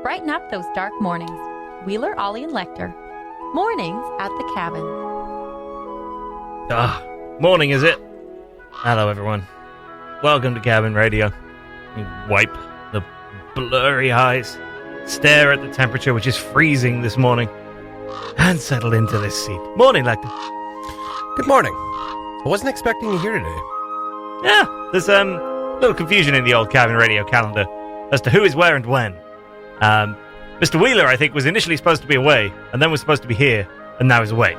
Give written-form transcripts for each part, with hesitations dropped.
brighten up those dark mornings. Wheeler, Ollie, and Lekter. Mornings at the Cabin. Morning, is it? Hello, everyone. Welcome to Cabin Radio. You wipe the blurry eyes, stare at the temperature, which is freezing this morning, and settle into this seat. Morning, Lekter. Good morning. I wasn't expecting you here today. Yeah, there's a little confusion in the old Cabin Radio calendar as to who is where and when. Mr. Wheeler, I think, was initially supposed to be away, and then was supposed to be here, and now is away.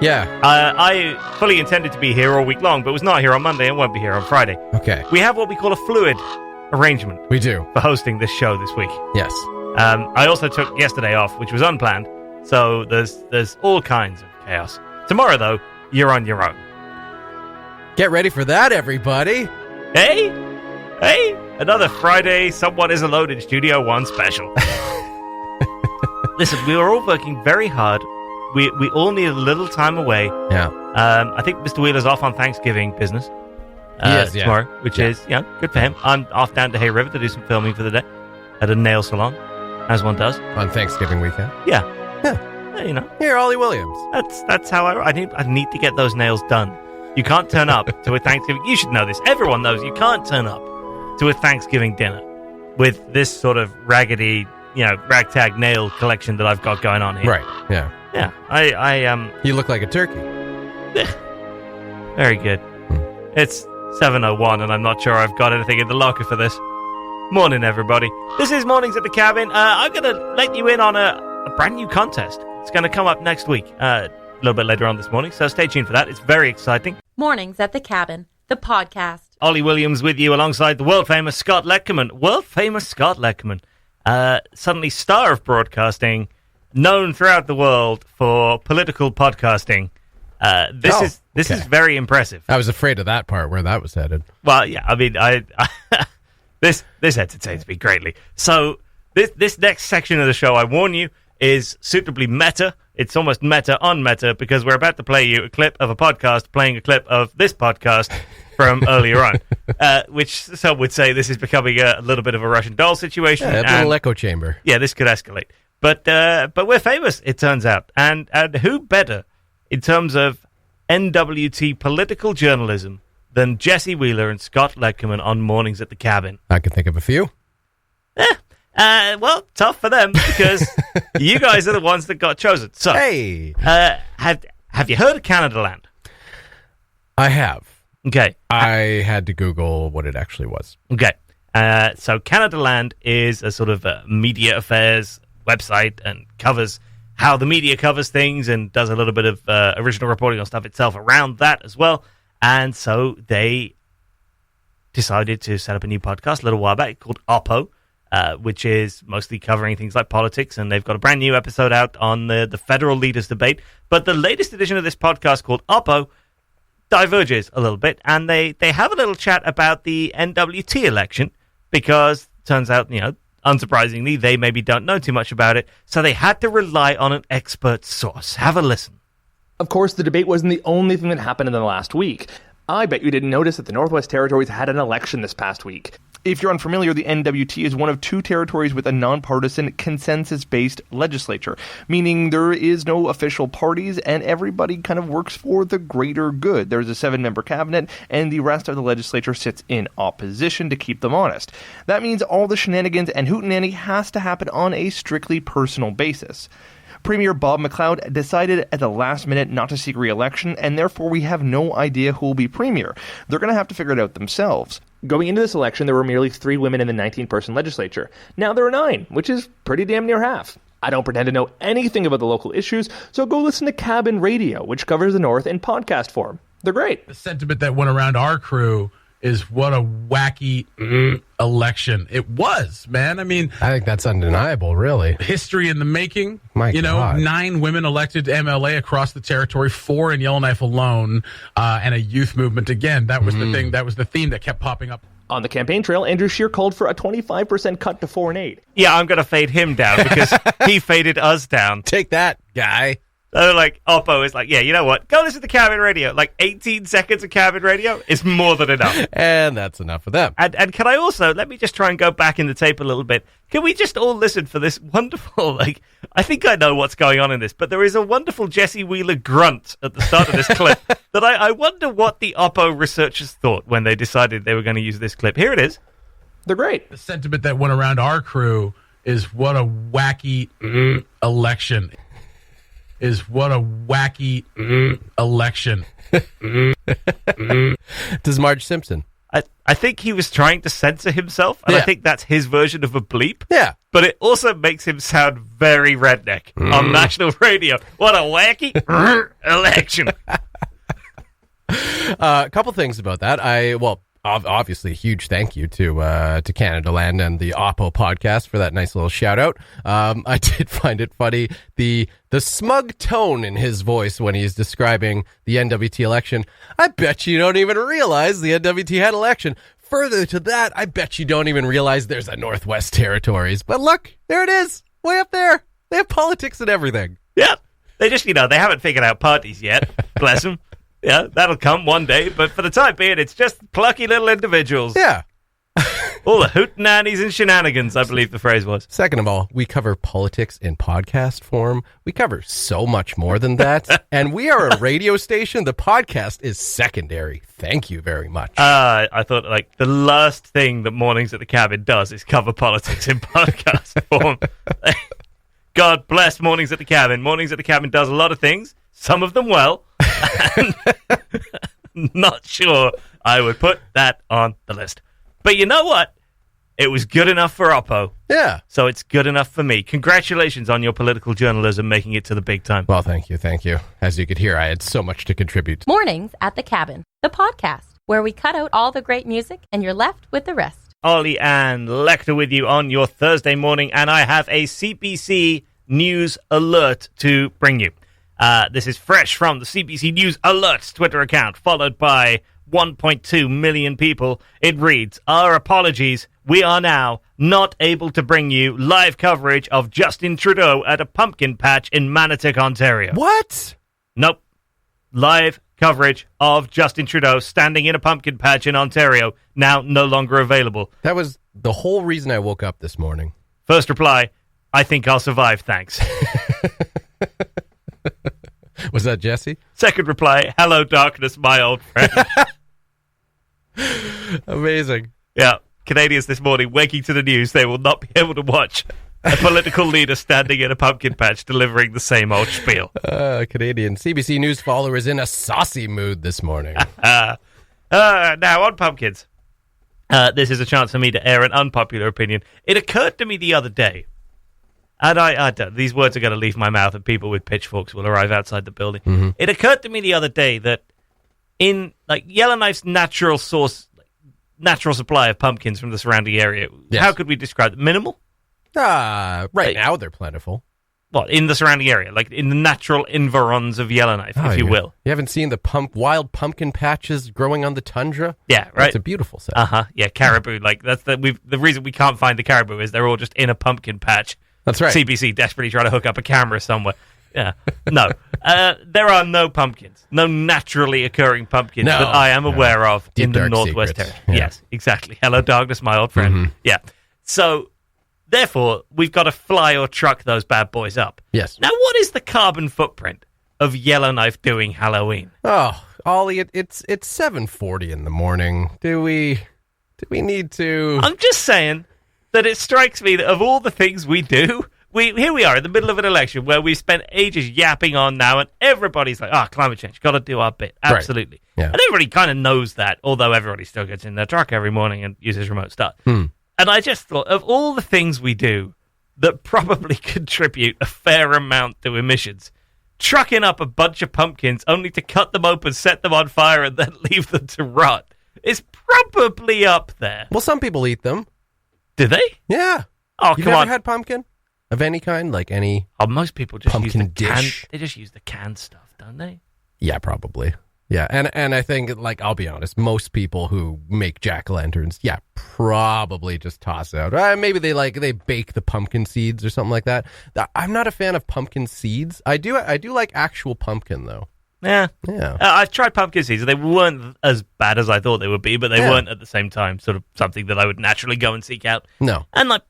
Yeah. I fully intended to be here all week long, but was not here on Monday and won't be here on Friday. Okay. We have what we call a fluid arrangement. We do. For hosting this show this week. Yes. I also took yesterday off, which was unplanned, so there's all kinds of chaos. Tomorrow, though, you're on your own. Get ready for that, everybody. Hey, another Friday, Someone is Alone in Studio 1 special. Listen, we were all working very hard. We all need a little time away. Yeah. I think Mr. Wheeler's off on Thanksgiving business. Tomorrow, which is, good for him. I'm off down to Hay River to do some filming for the day at a nail salon, as one does. On Thanksgiving weekend? Yeah. Yeah. Here, Ollie Williams. That's how I need to get those nails done. You can't turn up to a Thanksgiving. You should know this. Everyone knows you can't turn up to a Thanksgiving dinner with this sort of raggedy, ragtag nail collection that I've got going on here. Right. Yeah. Yeah. I You look like a turkey. Very good. It's 7:01, and I'm not sure I've got anything in the locker for this. Morning, everybody. This is Mornings at the Cabin. I'm going to let you in on a brand new contest. It's going to come up next week, a little bit later on this morning, so stay tuned for that. It's very exciting. Mornings at the Cabin, the podcast. Ollie Williams with you alongside the world-famous Scott Lekterman. World-famous Scott Lekterman. Suddenly star of broadcasting, known throughout the world for political podcasting. This is very impressive. I was afraid of that part, where that was headed. Well, yeah, I mean, this entertains me greatly. So this next section of the show, I warn you, is suitably meta. It's almost meta on meta, because we're about to play you a clip of a podcast playing a clip of this podcast from earlier on, which some would say this is becoming a little bit of a Russian doll situation. Yeah, a little echo chamber. Yeah, this could escalate. But we're famous, it turns out. And who better in terms of NWT political journalism than Jesse Wheeler and Scott Lekterman on Mornings at the Cabin? I can think of a few. Well, tough for them, because you guys are the ones that got chosen. So, hey, have you heard of Canadaland? I have. Okay. I had to Google what it actually was. Okay. So Canadaland is a sort of media affairs website and covers how the media covers things and does a little bit of original reporting on stuff itself around that as well. And so they decided to set up a new podcast a little while back called Oppo, which is mostly covering things like politics. And they've got a brand new episode out on the federal leaders debate. But the latest edition of this podcast called Oppo diverges a little bit. And they have a little chat about the NWT election, because turns out, unsurprisingly, they maybe don't know too much about it, so they had to rely on an expert source. Have a listen. Of course, the debate wasn't the only thing that happened in the last week. I bet you didn't notice that the Northwest Territories had an election this past week. If you're unfamiliar, the NWT is one of two territories with a nonpartisan, consensus-based legislature, meaning there is no official parties and everybody kind of works for the greater good. There's a 7-member cabinet, and the rest of the legislature sits in opposition to keep them honest. That means all the shenanigans and hootenanny has to happen on a strictly personal basis. Premier Bob McLeod decided at the last minute not to seek re-election, and therefore we have no idea who will be premier. They're going to have to figure it out themselves. Going into this election, there were merely 3 women in the 19-person legislature. Now there are 9, which is pretty damn near half. I don't pretend to know anything about the local issues, so go listen to Cabin Radio, which covers the North in podcast form. They're great. The sentiment that went around our crew is what a wacky election it was, man. I mean, I think that's undeniable, really. History in the making. My God. 9 women elected to MLA across the territory, 4 in Yellowknife alone, and a youth movement. Again, that was the thing. That was the theme that kept popping up. On the campaign trail, Andrew Scheer called for a 25% cut to 4 and 8. Yeah, I'm going to fade him down because he faded us down. Take that, guy. So like Oppo is like, yeah, you know what? Go listen to Cabin Radio. Like 18 seconds of Cabin Radio is more than enough. And that's enough for them. And can I also, let me just try and go back in the tape a little bit. Can we just all listen for this wonderful, like, I think I know what's going on in this, but there is a wonderful Jesse Wheeler grunt at the start of this clip that I wonder what the Oppo researchers thought when they decided they were going to use this clip. Here it is. They're great. The sentiment that went around our crew is what a wacky election. Election. Does Marge Simpson? I think he was trying to censor himself, and I think that's his version of a bleep. Yeah. But it also makes him sound very redneck on national radio. What a wacky election. A couple things about that. Obviously, a huge thank you to Canadaland and the Oppo podcast for that nice little shout out. I did find it funny, the smug tone in his voice when he's describing the NWT election. I bet you don't even realize the NWT had election. Further to that, I bet you don't even realize there's a Northwest Territories. But look, there it is, way up there. They have politics and everything. Yeah, they just, they haven't figured out parties yet. Bless them. Yeah, that'll come one day, but for the time being, it's just plucky little individuals. Yeah. All the hootenannies and shenanigans, I believe the phrase was. Second of all, we cover politics in podcast form. We cover so much more than that. And we are a radio station. The podcast is secondary. Thank you very much. I thought, like, the last thing that Mornings at the Cabin does is cover politics in podcast form. God bless Mornings at the Cabin. Mornings at the Cabin does a lot of things, some of them well. Not sure I would put that on the list. But you know what? It was good enough for Oppo. Yeah. So it's good enough for me. Congratulations on your political journalism making it to the big time. Well, thank you. As you could hear, I had so much to contribute. Mornings at the Cabin, the podcast, where we cut out all the great music and you're left with the rest. Ollie and Lekter with you on your Thursday morning, and I have a CBC News Alert to bring you. This is fresh from the CBC News Alert Twitter account, followed by 1.2 million people. It reads, "Our apologies. We are now not able to bring you live coverage of Justin Trudeau at a pumpkin patch in MATC, Ontario." What? Nope. Live coverage of Justin Trudeau standing in a pumpkin patch in Ontario, now no longer available. That was the whole reason I woke up this morning. First reply, "I think I'll survive, thanks." Was that Jesse? Second reply, "Hello, darkness, my old friend." Amazing. Yeah, Canadians this morning waking to the news they will not be able to watch a political leader standing in a pumpkin patch delivering the same old spiel. Canadian CBC News follower is in a saucy mood this morning. Now, on pumpkins. This is a chance for me to air an unpopular opinion. It occurred to me the other day, and I don't, these words are going to leave my mouth and people with pitchforks will arrive outside the building. Mm-hmm. It occurred to me the other day that in Yellowknife's natural supply of pumpkins from the surrounding area, yes. How could we describe it? Minimal? Right now they're plentiful. What, in the surrounding area? Like in the natural environs of Yellowknife, if you will. You haven't seen the wild pumpkin patches growing on the tundra? Yeah, right. It's a beautiful set. Yeah, caribou. Like that's the reason we can't find the caribou is they're all just in a pumpkin patch. That's right. CBC desperately trying to hook up a camera somewhere. Yeah. No. There are no pumpkins. No naturally occurring pumpkins that I am aware of Deep in the dark Northwest secrets. Territory. Yeah. Yes, exactly. Hello, darkness, my old friend. Mm-hmm. Yeah. So, therefore, we've got to fly or truck those bad boys up. Yes. Now, what is the carbon footprint of Yellowknife doing Halloween? Oh, Ollie, it's 7:40 in the morning. Do we need to? I'm just saying that it strikes me that of all the things we do, here we are in the middle of an election where we've spent ages yapping on now, and everybody's like, climate change, got to do our bit. Absolutely. Right. Yeah. And everybody kind of knows that, although everybody still gets in their truck every morning and uses remote start. And I just thought, of all the things we do that probably contribute a fair amount to emissions, trucking up a bunch of pumpkins only to cut them open, set them on fire, and then leave them to rot is probably up there. Well, some people eat them. Do they? Yeah. Oh, You've come never on. had pumpkin of any kind, like any? Most people just use pumpkin the dish. They just use the canned stuff, don't they? Yeah, probably. Yeah, and I think, like, I'll be honest, most people who make jack-o'-lanterns, probably just toss out. Maybe they bake the pumpkin seeds or something like that. I'm not a fan of pumpkin seeds. I do like actual pumpkin, though. Yeah. I've tried pumpkin seeds. They weren't as bad as I thought they would be, but they weren't at the same time sort of something that I would naturally go and seek out. No. And like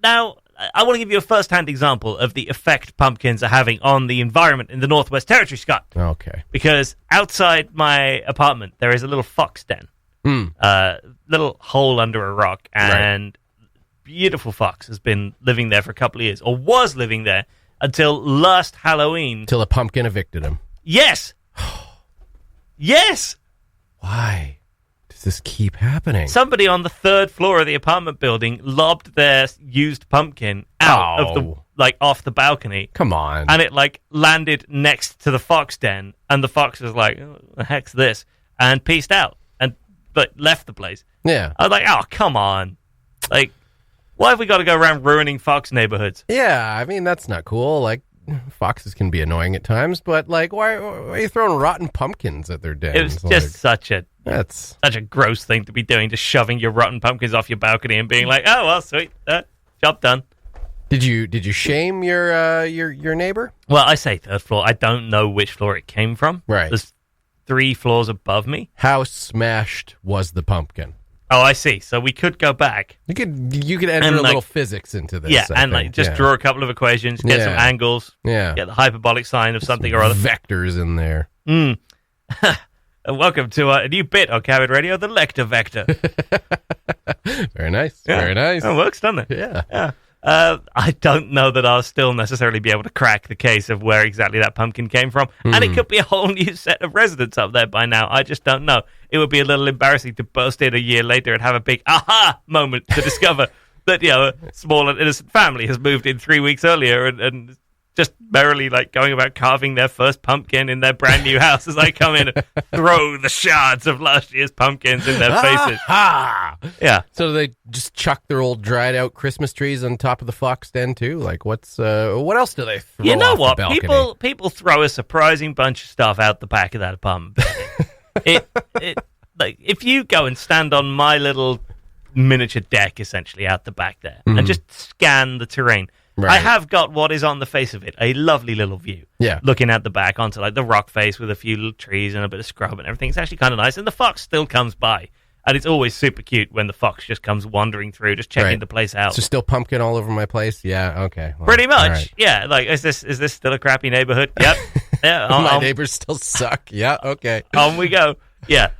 now, I want to give you a first-hand example of the effect pumpkins are having on the environment in the Northwest Territory, Scott. Okay. Because outside my apartment, there is a little fox den. Little hole under a rock, and beautiful fox has been living there for a couple of years, or was living there until last Halloween. Till a pumpkin evicted him. Yes! Yes! Why does this keep happening? Somebody on the third floor of the apartment building lobbed their used pumpkin out of the off the balcony. Come on. And it landed next to the fox den, and the fox was like, "Oh, the heck's this?" and peaced out and left the place. Yeah. I was like, "Oh, come on. Like, why have we got to go around ruining fox neighborhoods?" Yeah, I mean, that's not cool. Like, foxes can be annoying at times, but like, why are you throwing rotten pumpkins at their dens? It was just such a gross thing to be doing, just shoving your rotten pumpkins off your balcony and being like, "Oh well, sweet, job done." Did you shame your neighbor? Well, I say third floor. I don't know which floor it came from. Right. There's 3 floors above me. How smashed was the pumpkin? Oh, I see. So we could go back. You could enter a little physics into this. Yeah, and just draw a couple of equations, get some angles, get the hyperbolic sign of something or other. Vectors in there. Welcome to a new bit on Cabin Radio, the Lekter Vector. Very nice. Yeah. Very nice. It works, doesn't it? Yeah. I don't know that I'll still necessarily be able to crack the case of where exactly that pumpkin came from. And it could be a whole new set of residents up there by now. I just don't know. It would be a little embarrassing to burst in a year later and have a big aha moment to discover that, a small and innocent family has moved in 3 weeks earlier and just merrily going about carving their first pumpkin in their brand new house as I come in and throw the shards of last year's pumpkins in their faces. Yeah. So they just chuck their old dried out Christmas trees on top of the fox den too? Like, what else do they throw? You know off what? the balcony? People throw a surprising bunch of stuff out the back of that apartment building. If you go and stand on my little miniature deck essentially out the back there and just scan the terrain. Right. I have got what is on the face of it, a lovely little view. Yeah. Looking at the back onto the rock face with a few little trees and a bit of scrub and everything. It's actually kind of nice. And the fox still comes by. And it's always super cute when the fox just comes wandering through, just checking the place out. So still pumpkin all over my place? Yeah, okay. Well, pretty much. Right. Yeah. Is this still a crappy neighborhood? Yep. Yeah. My neighbors still suck. Yeah, okay. On we go. Yeah.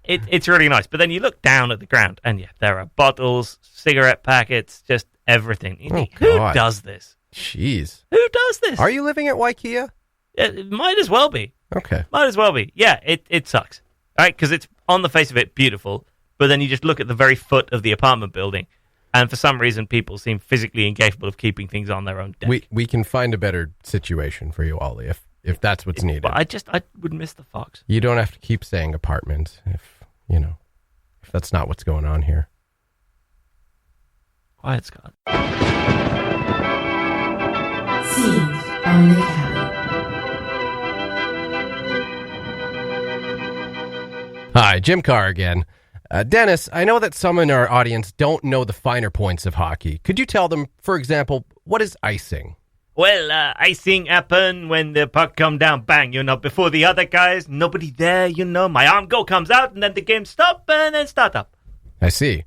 It's really nice. But then you look down at the ground and there are bottles, cigarette packets, just everything. You think, who does this? Jeez. Who does this? Are you living at Waikea? It might as well be. Okay. Might as well be. Yeah, it sucks. All right, because it's on the face of it beautiful, but then you just look at the very foot of the apartment building, and for some reason people seem physically incapable of keeping things on their own deck. We can find a better situation for you, Ollie, if that's what's needed. But I would miss the fox. You don't have to keep saying apartment if that's not what's going on here. Quiet, Scott. Scenes on the cabin. Hi, Jim Carr again. Dennis, I know that some in our audience don't know the finer points of hockey. Could you tell them, for example, what is icing? Well, icing happen when the puck come down, bang, before the other guys, nobody there, my arm comes out, and then the game stop, and then start up. I see.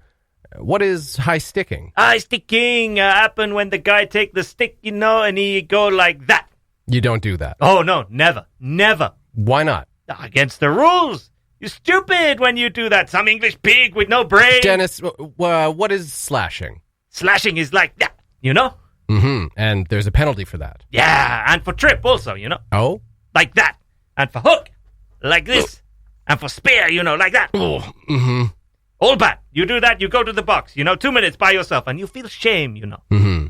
What is high sticking? High sticking happen when the guy take the stick, and he go like that. You don't do that? Oh, no, never. Never. Why not? Against the rules. You're stupid when you do that. Some English pig with no brain. Dennis, what is slashing? Slashing is like that, Mm-hmm. And there's a penalty for that. Yeah, and for trip also, Oh? Like that. And for hook, like this. And for spear, like that. Oh, mm-hmm. All bad. You do that, you go to the box, 2 minutes by yourself, and you feel shame, Mm-hmm.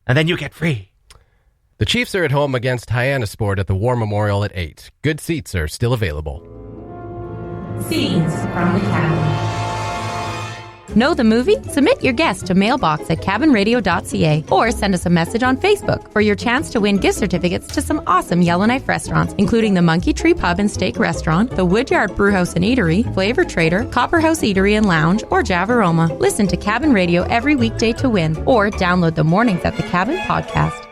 And then you get free. The Chiefs are at home against Hyannisport at the War Memorial at 8. Good seats are still available. Scenes from the cabin. Know the movie? Submit your guess to mailbox@cabinradio.ca or send us a message on Facebook for your chance to win gift certificates to some awesome Yellowknife restaurants, including the Monkey Tree Pub and Steak Restaurant, the Woodyard Brewhouse and Eatery, Flavor Trader, Copperhouse Eatery and Lounge, or Javaroma. Listen to Cabin Radio every weekday to win, or download the Mornings at the Cabin podcast.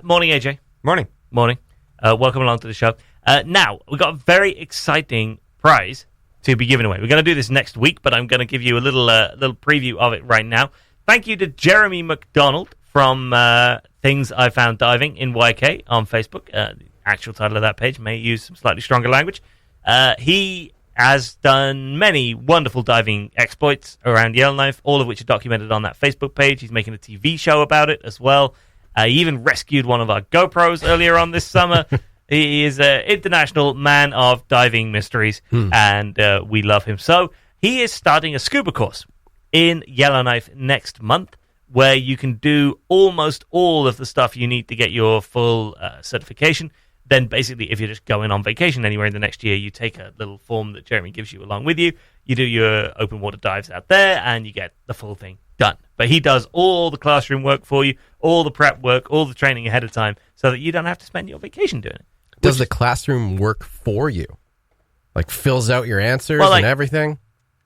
Morning, AJ. Morning. Morning. Welcome along to the show. Now, we've got a very exciting prize to be given away. We're going to do this next week, but I'm going to give you a little preview of it right now. Thank you to Jeremy McDonald from Things I Found Diving in YK on Facebook. The actual title of that page may use some slightly stronger language. He has done many wonderful diving exploits around Yellowknife, all of which are documented on that Facebook page. He's making a TV show about it as well. He even rescued one of our GoPros earlier on this summer. He is an international man of diving mysteries, and we love him. So he is starting a scuba course in Yellowknife next month, where you can do almost all of the stuff you need to get your full certification. Then basically, if you're just going on vacation anywhere in the next year, you take a little form that Jeremy gives you along with you. You do your open water dives out there, and you get the full thing done. But he does all the classroom work for you, all the prep work, all the training ahead of time, so that you don't have to spend your vacation doing it. Does the classroom work for you? Like fills out your answers and everything?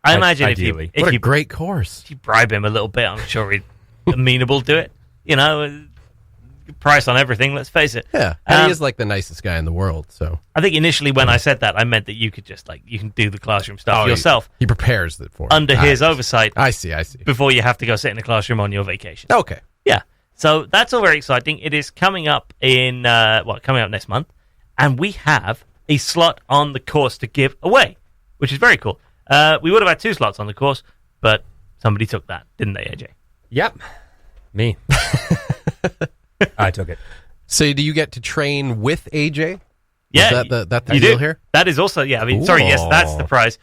I imagine Ideally. if What a you great course. if you bribe him a little bit, I'm sure he'd amenable to it. You know, price on everything, let's face it. Yeah. And he is like the nicest guy in the world, so. I think initially when I said that, I meant that you could just, you can do the classroom stuff yourself. He prepares it for you. Under his oversight. I see. Before you have to go sit in the classroom on your vacation. Okay. Yeah. So that's all very exciting. It is coming up coming up next month. And we have a slot on the course to give away, which is very cool. We would have had 2 slots on the course, but somebody took that, didn't they, AJ? Yep. Me. I took it. So do you get to train with AJ? Yeah. Is that the you deal do. here? That is also, yes, that's the prize.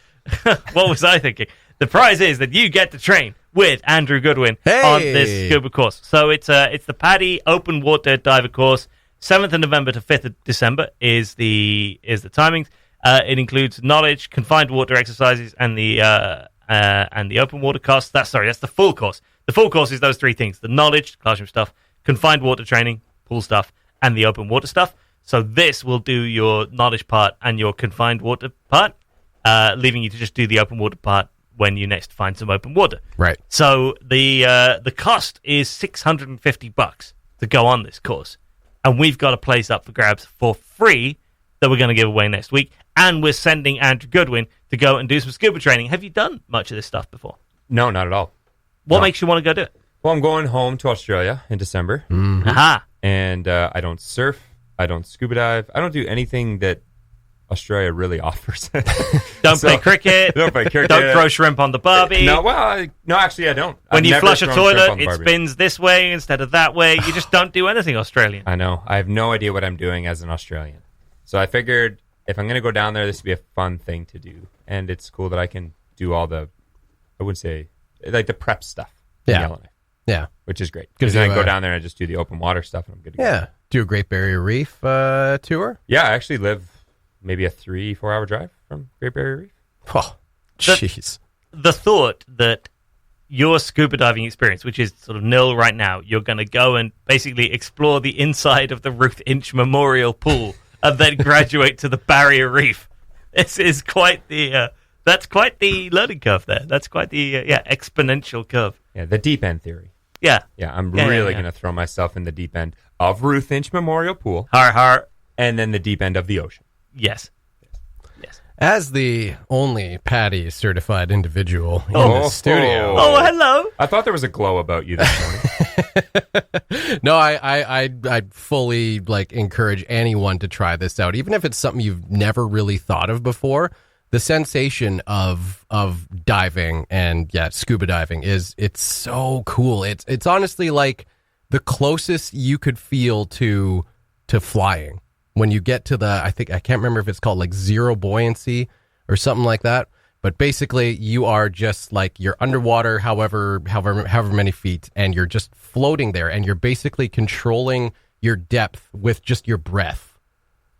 What was I thinking? The prize is that you get to train with Andrew Goodwin on this scuba course. So it's the PADI Open Water Diver course. 7th of November to 5th of December is the timings. It includes knowledge, confined water exercises, and the open water course. That's the full course. The full course is those 3 things: the knowledge, classroom stuff, confined water training, pool stuff, and the open water stuff. So this will do your knowledge part and your confined water part, leaving you to just do the open water part when you next find some open water. Right. So the cost is $650 to go on this course. And we've got a place up for grabs for free that we're going to give away next week. And we're sending Andrew Goodwin to go and do some scuba training. Have you done much of this stuff before? No, not at all. What makes you want to go do it? Well, I'm going home to Australia in December. Mm-hmm. Aha. And I don't surf. I don't scuba dive. I don't do anything that Australia really offers. Don't play cricket. Don't play cricket. Don't throw shrimp on the barbie. No, actually, I don't. When I've you never flush a thrown shrimp toilet, on the it barbie. spins this way instead of that way. You just don't do anything Australian. I know. I have no idea what I'm doing as an Australian. So I figured if I'm going to go down there, this would be a fun thing to do. And it's cool that I can do all the, I wouldn't say, like the prep stuff. in Yellowknife, Yeah. which is great. Because Because then I go down there and I just do the open water stuff and I'm good to go. Yeah. Do a Great Barrier Reef tour. Yeah, I actually live maybe a 3-4 hour drive from Great Barrier Reef. Oh, jeez. The thought that your scuba diving experience, which is sort of nil right now, you're going to go and basically explore the inside of the Ruth Inch Memorial Pool and then graduate to the Barrier Reef. This is quite the that's quite the learning curve there. That's quite the exponential curve. Yeah, the deep end theory. Yeah. Yeah, I'm really going to throw myself in the deep end of Ruth Inch Memorial Pool. Har har. And then the deep end of the ocean. Yes. As the only PADI certified individual in the studio. Oh, hello. I thought there was a glow about you this morning. No, I'd fully encourage anyone to try this out, even if it's something you've never really thought of before. The sensation of diving and scuba diving it's so cool. It's honestly like the closest you could feel to flying. When you get to I can't remember if it's called zero buoyancy or something like that. But basically you are just you're underwater however many feet, and you're just floating there, and you're basically controlling your depth with just your breath.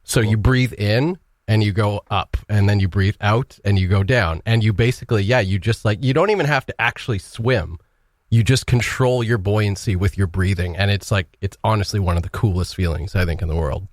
So you breathe in and you go up, and then you breathe out and you go down. And you basically, you just you don't even have to actually swim. You just control your buoyancy with your breathing. And it's honestly one of the coolest feelings, I think, in the world.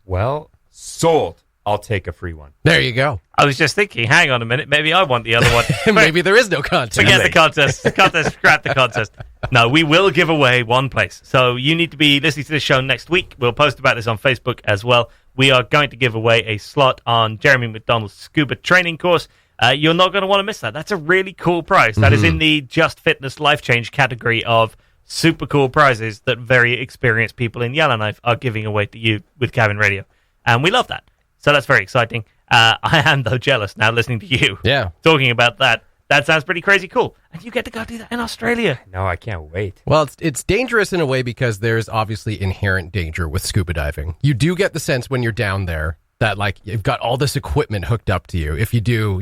Well, sold. I'll take a free one. There you go. I was just thinking, hang on a minute, maybe I want the other one. Maybe there is no contest. Forget the contest. Scrap the contest. No, we will give away one place. So you need to be listening to this show next week. We'll post about this on Facebook as well. We are going to give away a slot on Jeremy McDonald's scuba training course. You're not going to want to miss that. That's a really cool prize. That is in the Just Fitness Life Change category of super cool prizes that very experienced people in Yellowknife are giving away to you with Cabin Radio. And we love that. So that's very exciting. I am, though, jealous now listening to you talking about that. That sounds pretty crazy cool. And you get to go do that in Australia. No, I can't wait. Well, it's dangerous in a way because there's obviously inherent danger with scuba diving. You do get the sense when you're down there that, you've got all this equipment hooked up to you. If you do,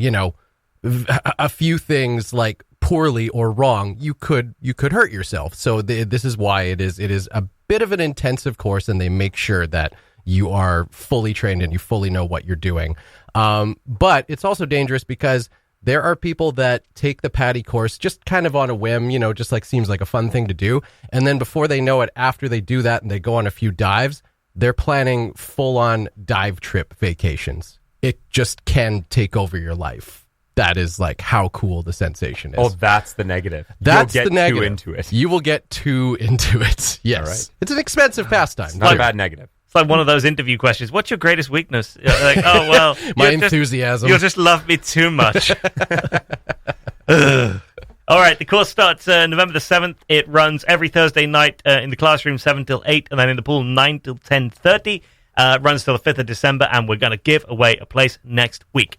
a few things, poorly or wrong, you could hurt yourself. So this is why it is a bit of an intensive course, and they make sure that you are fully trained and you fully know what you're doing. But it's also dangerous because there are people that take the PADI course just kind of on a whim, just seems like a fun thing to do. And then before they know it, after they do that and they go on a few dives, they're planning full-on dive trip vacations. It just can take over your life. That is how cool the sensation is. Oh, that's the negative. That's You'll get the negative. too into it. You will get too into it. Yes. All right. It's an expensive pastime. Not a bad negative. It's like one of those interview questions. What's your greatest weakness? My enthusiasm. You'll just love me too much. All right, the course starts November the 7th. It runs every Thursday night in the classroom 7 till 8, and then in the pool 9 till 10:30. Runs till the 5th of December, and we're going to give away a place next week.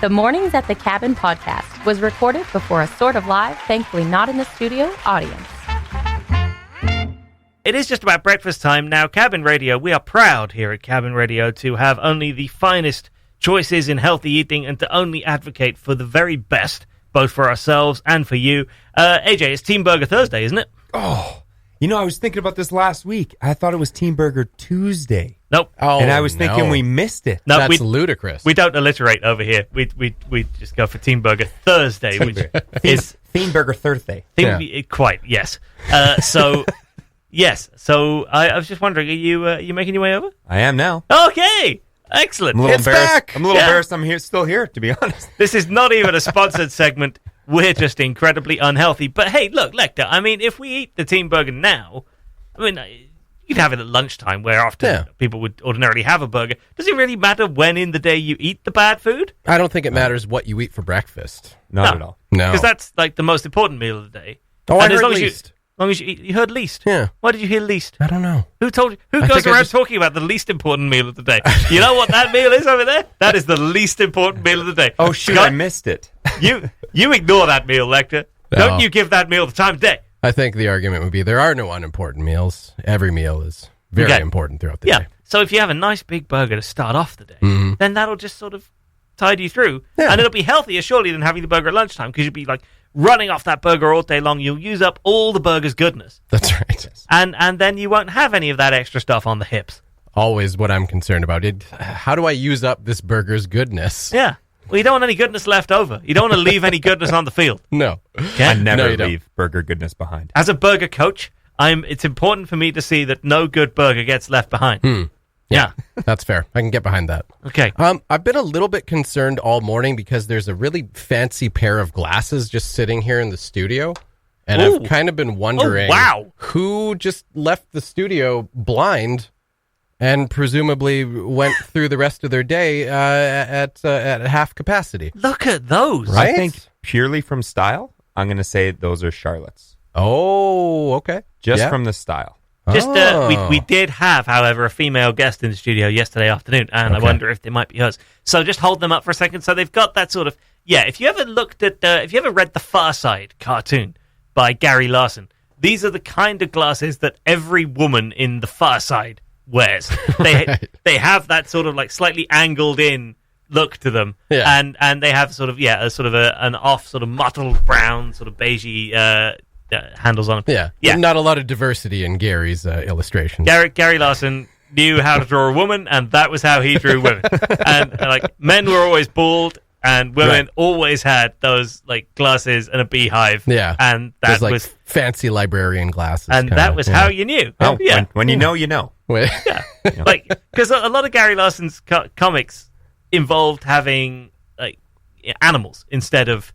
The Mornings at the Cabin podcast was recorded before a sort of live, thankfully not in the studio, audience. It is just about breakfast time now. Cabin Radio, we are proud here at Cabin Radio to have only the finest choices in healthy eating and to only advocate for the very best, both for ourselves and for you. AJ, it's Team Burger Thursday, isn't it? Oh, I was thinking about this last week. I thought it was Team Burger Tuesday. Nope. Oh, and I was thinking we missed it. No, that's ludicrous. We don't alliterate over here. We just go for Team Burger Thursday, which is Team Burger Thursday. Quite, yes. Yes. So I was just wondering, are you making your way over? I am now. Okay. Excellent. I'm a little embarrassed. back. I'm a little embarrassed I'm still here, to be honest. This is not even a sponsored segment. We're just incredibly unhealthy. But hey, look, Lekter, if we eat the Team Burger now, you'd have it at lunchtime where often people would ordinarily have a burger. Does it really matter when in the day you eat the bad food? I don't think it matters what you eat for breakfast. Not at all. No. Because that's the most important meal of the day. Oh, and I as heard long least. As long as you heard least. Yeah. Why did you hear least? I don't know. Who told you? Who I goes think around talking about the least important meal of the day? You know what that meal is over there? That is the least important meal of the day. Oh, shoot, I missed it. You ignore that meal, Lekter. No. Don't you give that meal the time of day. I think the argument would be there are no unimportant meals. Every meal is very important throughout the day. So if you have a nice big burger to start off the day, then that'll just sort of tide you through. Yeah. And it'll be healthier, surely, than having the burger at lunchtime, because you'll be running off that burger all day long. You'll use up all the burger's goodness. That's right. And then you won't have any of that extra stuff on the hips. Always what I'm concerned about. How do I use up this burger's goodness? Yeah. Well, you don't want any goodness left over. You don't want to leave any goodness on the field. No. Okay? I never you don't. leave burger goodness behind. As a burger coach, it's important for me to see that no good burger gets left behind. Yeah. That's fair. I can get behind that. Okay. I've been a little bit concerned all morning because there's a really fancy pair of glasses just sitting here in the studio. And I've kind of been wondering who just left the studio blind and presumably went through the rest of their day at half capacity. Look at those. Right? I think purely from style, I'm going to say those are Charlotte's. Oh, okay. Just from the style. Just we did have, however, a female guest in the studio yesterday afternoon, and I wonder if they might be hers. So just hold them up for a second. So they've got that sort of If you ever looked at, if you ever read the Far Side cartoon by Gary Larson, these are the kind of glasses that every woman in the Far Side wears. They have that sort of slightly angled in look to them, and they have sort of an off sort of mottled brown sort of beigey handles on them. Yeah. Not a lot of diversity in Gary's illustrations. Gary Larson, knew how to draw a woman, and that was how he drew women. And like men were always bald, and women always had those like glasses and a beehive. Yeah, and that like was fancy librarian glasses, and that was how you knew. Oh, when you know, you know. Yeah, like because a lot of Gary Larson's comics involved having like animals instead of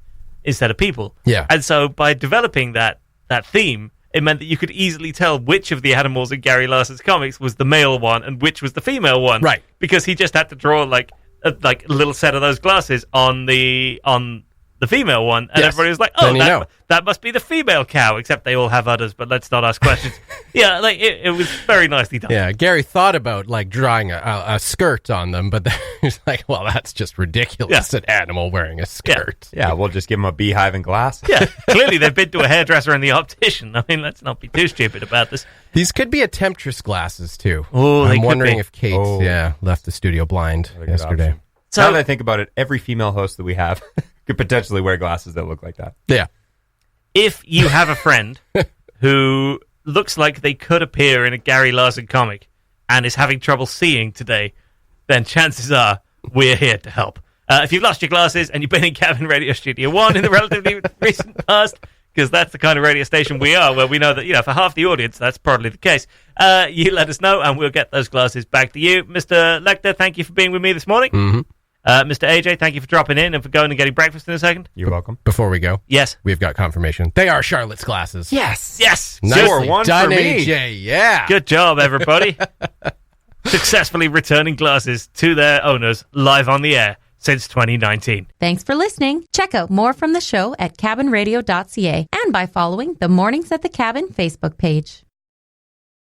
people. Yeah, and so by developing that theme, it meant that you could easily tell which of the animals in Gary Larson's comics was the male one and which was the female one. Right. Because he just had to draw like a little set of those glasses on the female one, and everybody was like, "Oh, that must be the female cow." Except they all have udders, but let's not ask questions. Yeah, like it was very nicely done. Yeah, Gary thought about like drawing a skirt on them, but then he's like, "Well, that's just ridiculous. An animal wearing a skirt." Yeah, we'll just give him a beehive and glass. Yeah, clearly they've been to a hairdresser and the optician. I mean, let's not be too stupid about this. These could be a temptress glasses too. Oh, I'm wondering if Kate, left the studio blind yesterday. Option. So now that I think about it, every female host that we have could potentially wear glasses that look like that. Yeah. If you have a friend who looks like they could appear in a Gary Larson comic and is having trouble seeing today, then chances are we're here to help. If you've lost your glasses and you've been in Cabin Radio Studio 1 in the relatively recent past, because that's the kind of radio station we are, where we know that, for half the audience, that's probably the case. You let us know, and we'll get those glasses back to you. Mr. Lekter, thank you for being with me this morning. Mm-hmm. Mr. AJ, thank you for dropping in and for going and getting breakfast in a second. You're welcome. Before we go, yes, we've got confirmation. They are Charlotte's glasses. Yes. Nicely one done, for me. AJ. Yeah. Good job, everybody. Successfully returning glasses to their owners live on the air since 2019. Thanks for listening. Check out more from the show at cabinradio.ca and by following the Mornings at the Cabin Facebook page.